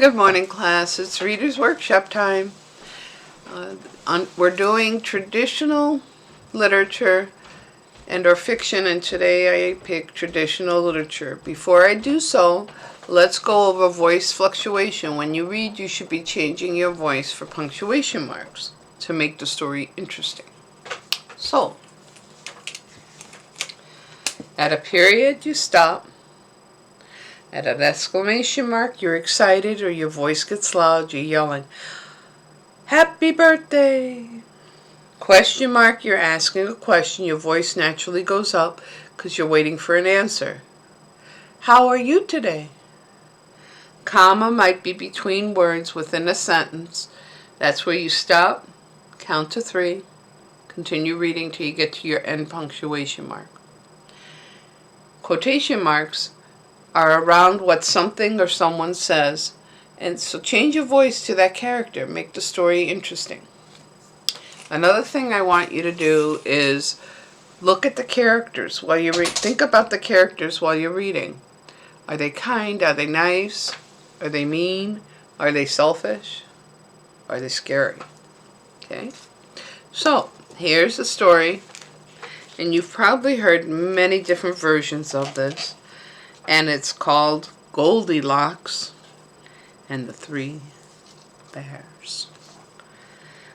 Good morning, class. It's Reader's Workshop time. We're doing traditional literature and or fiction, and today I picked traditional literature. Before I do so, let's go over voice fluctuation. When you read, you should be changing your voice for punctuation marks to make the story interesting. So, at a period, you stop. At an exclamation mark, you're excited or your voice gets loud, you're yelling, "Happy birthday!" Question mark, you're asking a question, your voice naturally goes up because you're waiting for an answer. How are you today? Comma might be between words within a sentence. That's where you stop, count to 3, continue reading till you get to your end punctuation mark. Quotation marks are around what something or someone says, and so change your voice to that character, make the story interesting. Another thing I want you to do is look at the characters while you read. Think about the characters while you're reading. Are they kind? Are they nice? Are they mean? Are they selfish? Are they scary? Okay, so here's the story, and you've probably heard many different versions of this. And it's called Goldilocks and the Three Bears.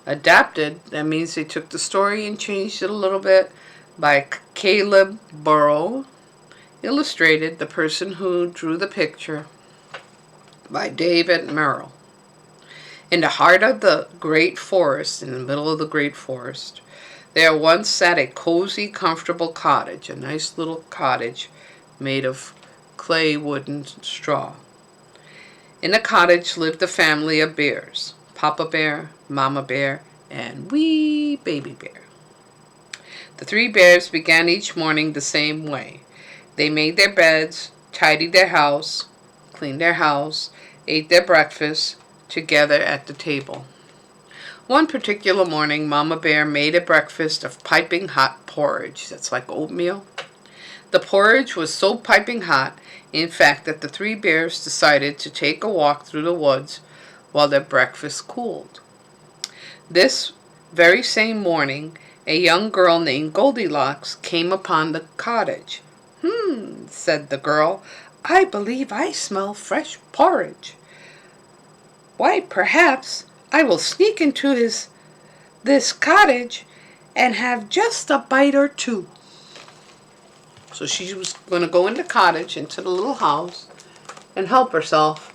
Adapted, that means they took the story and changed it a little bit, by Caleb Burrow. Illustrated, the person who drew the picture, by David Merrill. In the heart of the great forest, in the middle of the great forest, there once sat a cozy, comfortable cottage, a nice little cottage made of clay, wood, and straw. In the cottage lived a family of bears, Papa Bear, Mama Bear, and wee baby bear. The 3 bears began each morning the same way. They made their beds, tidied their house, cleaned their house, ate their breakfast together at the table. One particular morning, Mama Bear made a breakfast of piping hot porridge. That's like oatmeal. The porridge was so piping hot, in fact, that the 3 bears decided to take a walk through the woods while their breakfast cooled. This very same morning, a young girl named Goldilocks came upon the cottage. Said the girl, "I believe I smell fresh porridge. Why, perhaps I will sneak into this cottage and have just a bite or two." So she was going to go in the cottage, into the little house, and help herself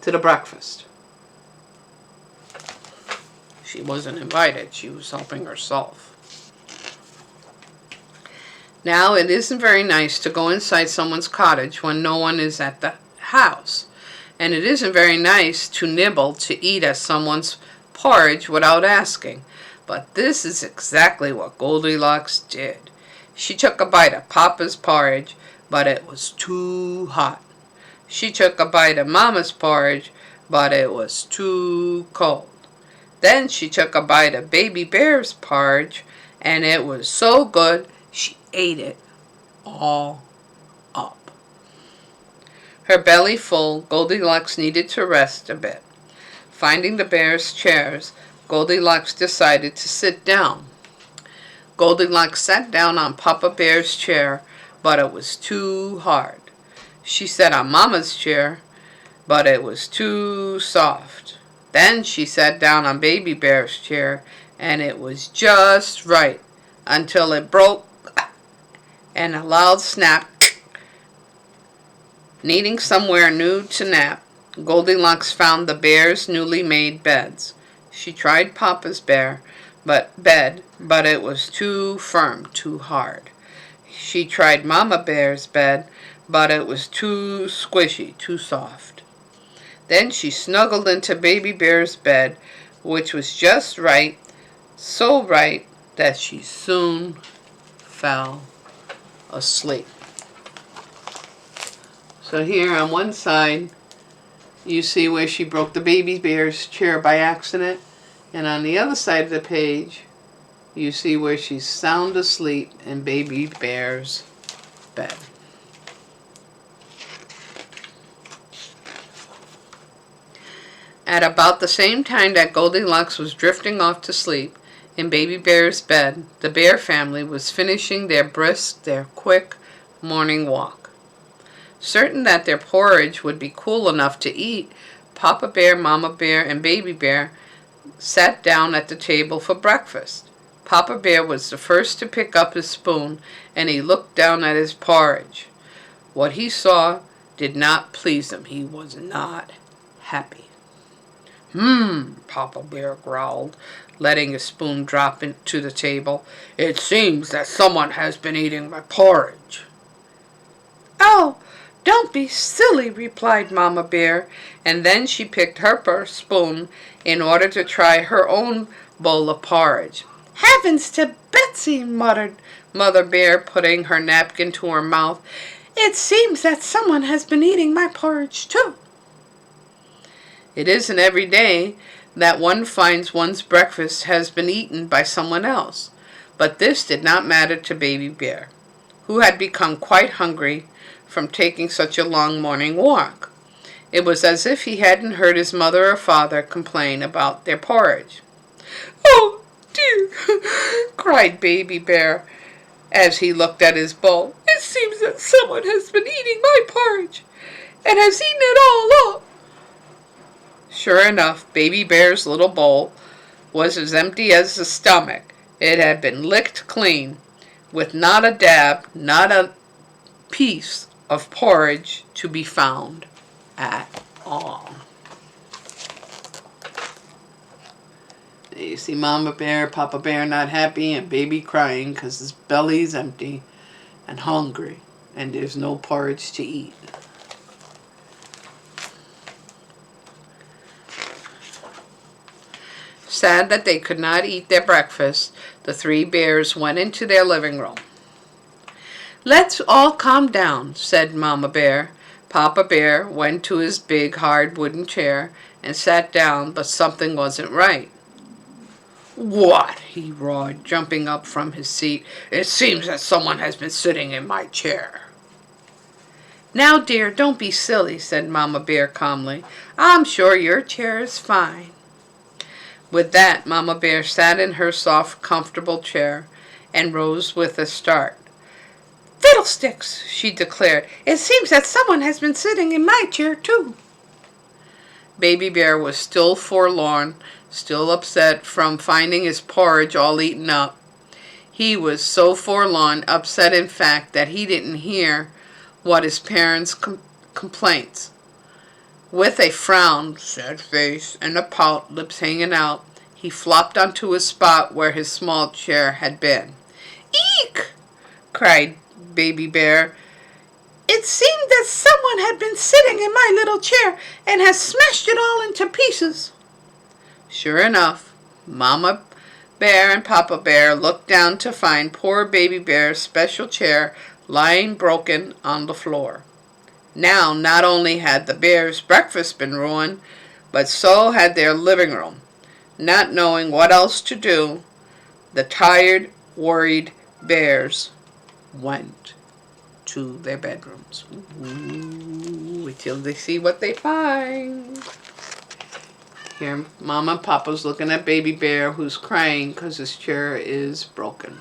to the breakfast. She wasn't invited. She was helping herself. Now, it isn't very nice to go inside someone's cottage when no one is at the house. And it isn't very nice to nibble to eat at someone's porridge without asking. But this is exactly what Goldilocks did. She took a bite of Papa's porridge, but it was too hot. She took a bite of Mama's porridge, but it was too cold. Then she took a bite of Baby Bear's porridge, and it was so good she ate it all up. Her belly full, Goldilocks needed to rest a bit. Finding the bears' chairs, Goldilocks decided to sit down. Goldilocks sat down on Papa Bear's chair, but it was too hard. She sat on Mama's chair, but it was too soft. Then she sat down on Baby Bear's chair, and it was just right, until it broke and a loud snap. Needing somewhere new to nap, Goldilocks found the bears' newly made beds. She tried Papa's bed, but it was too firm, too hard. She tried Mama Bear's bed, but it was too squishy, too soft. Then she snuggled into Baby Bear's bed, which was just right, so right that she soon fell asleep. So here on one side, you see where she broke the Baby Bear's chair by accident, and on the other side of the page, you see where she's sound asleep in Baby Bear's bed. At about the same time that Goldilocks was drifting off to sleep in Baby Bear's bed, the Bear family was finishing their quick morning walk. Certain that their porridge would be cool enough to eat, Papa Bear, Mama Bear, and Baby Bear sat down at the table for breakfast. Papa Bear was the first to pick up his spoon, and he looked down at his porridge. What he saw did not please him. He was not happy. Papa Bear growled, letting his spoon drop into the table. It seems that someone has been eating my porridge. Oh, don't be silly, replied Mama Bear, and then she picked her spoon in order to try her own bowl of porridge. Heavens to Betsy, muttered Mother Bear, putting her napkin to her mouth. It seems that someone has been eating my porridge, too. It isn't every day that one finds one's breakfast has been eaten by someone else, but this did not matter to Baby Bear, who had become quite hungry from taking such a long morning walk. It was as if he hadn't heard his mother or father complain about their porridge. Oh, dear, cried Baby Bear as he looked at his bowl. It seems that someone has been eating my porridge and has eaten it all up. Sure enough, Baby Bear's little bowl was as empty as the stomach. It had been licked clean, with not a dab, not a piece of porridge to be found at all. You see Mama Bear, Papa Bear not happy, and Baby crying because his belly's empty and hungry, and there's no porridge to eat. Sad that they could not eat their breakfast, the three bears went into their living room. Let's all calm down, said Mama Bear. Papa Bear went to his big, hard wooden chair and sat down, but something wasn't right. What? He roared, jumping up from his seat. It seems that someone has been sitting in my chair. Now, dear, don't be silly, said Mama Bear calmly. I'm sure your chair is fine. With that, Mama Bear sat in her soft, comfortable chair and rose with a start. Fiddlesticks, she declared. It seems that someone has been sitting in my chair, too. Baby Bear was still forlorn, still upset from finding his porridge all eaten up. He was so forlorn, upset in fact, that he didn't hear what his parents' complaints. With a frown, sad face, and a pout, lips hanging out, he flopped onto a spot where his small chair had been. Eek! Cried Baby Bear. It seemed that someone had been sitting in my little chair and has smashed it all into pieces. Sure enough, Mama Bear and Papa Bear looked down to find poor Baby Bear's special chair lying broken on the floor. Now, not only had the bears' breakfast been ruined, but so had their living room. Not knowing what else to do, the tired, worried bears went to their bedrooms. Ooh, until they see what they find. Here, Mama and Papa's looking at Baby Bear, who's crying because his chair is broken.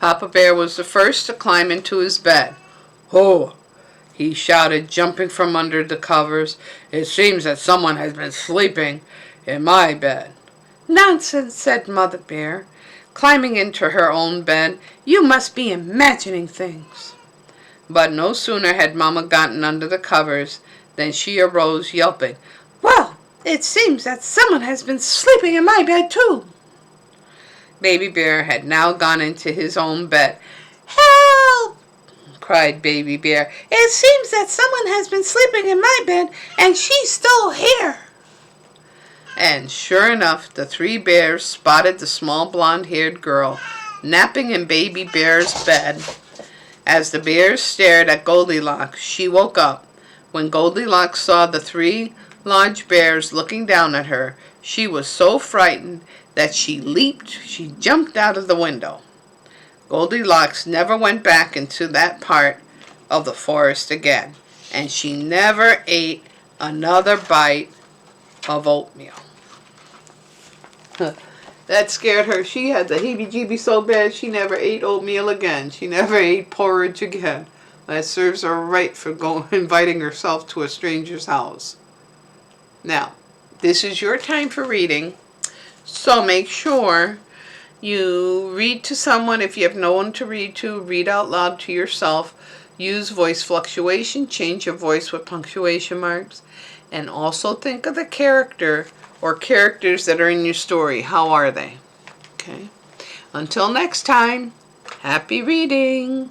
Papa Bear was the first to climb into his bed. Oh, he shouted, jumping from under the covers. It seems that someone has been sleeping in my bed. Nonsense, said Mother Bear, climbing into her own bed. You must be imagining things. But no sooner had Mama gotten under the covers than she arose, yelping, Well, it seems that someone has been sleeping in my bed, too. Baby Bear had now gone into his own bed. Help! Cried Baby Bear. It seems that someone has been sleeping in my bed, and she's still here. And sure enough, the three bears spotted the small blonde-haired girl napping in Baby Bear's bed. As the bears stared at Goldilocks, she woke up. When Goldilocks saw the three large bears looking down at her, she was so frightened that she jumped out of the window. Goldilocks never went back into that part of the forest again, and she never ate another bite of oatmeal. That scared her. She had the heebie-jeebies so bad she never ate oatmeal again. She never ate porridge again. That serves her right for inviting herself to a stranger's house. Now, this is your time for reading, so make sure you read to someone. If you have no one to read to, read out loud to yourself. Use voice fluctuation, change your voice with punctuation marks, and also think of the character or characters that are in your story. How are they? Okay. Until next time, happy reading.